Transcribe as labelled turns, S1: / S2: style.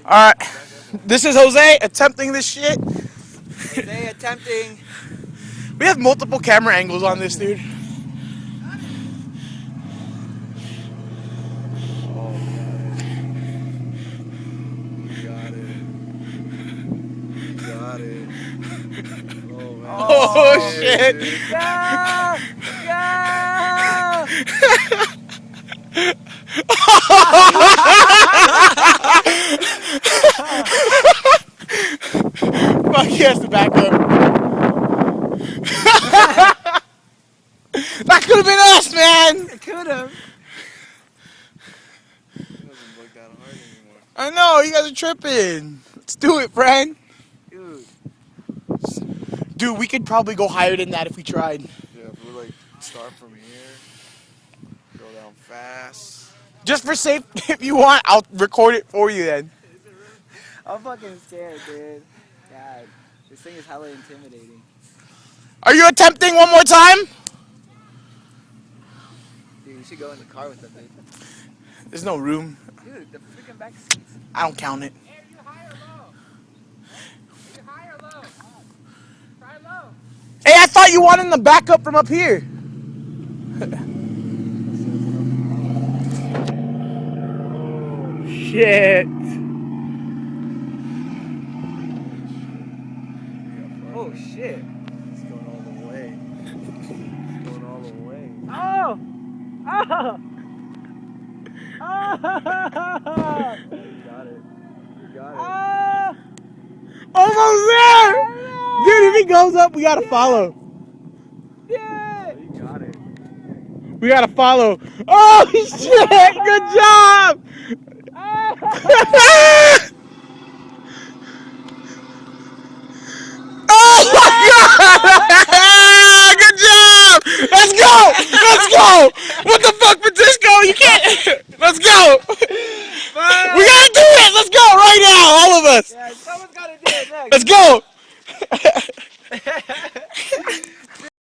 S1: Alright. This is Jose attempting this shit.
S2: Jose attempting.
S1: We have multiple camera angles on this, dude.
S2: Oh, got it. You got it. Oh, man.
S1: Oh, shit.
S2: Go!
S1: Fuck, he has to back up. That could have been us, man.
S2: It could have. It doesn't look that hard anymore.
S1: I know, you guys are tripping. Let's do it, friend.
S2: Dude.
S1: Dude, we could probably go higher than that if we tried.
S2: Yeah, if we like start from here, go down fast.
S1: Just for safety, if you want, I'll record it for you then.
S2: I'm fucking scared, dude. God, this thing is hella intimidating.
S1: Are you attempting one more time?
S2: Dude, you should go in the car with them, dude.
S1: There's no room.
S2: Dude, the freaking back seats.
S1: I don't count it.
S3: Hey, are you high or low? Are you high or low? Try low.
S1: Hey, I thought you wanted the backup from up here. Shit.
S2: Oh shit. It's going all the way. It's going all the way. Oh! Oh! Oh! You got it. You got it.
S1: Almost there. Dude, if he goes up, we gotta follow.
S2: Yeah! You got it.
S1: We gotta follow. Oh, shit. Good job. Oh my God! Good job! Let's go! Let's go! What the fuck, Francisco? You can't. Let's go! We gotta do it! Let's go right now, all of us!
S2: Yeah, someone's gotta do it next.
S1: Let's go!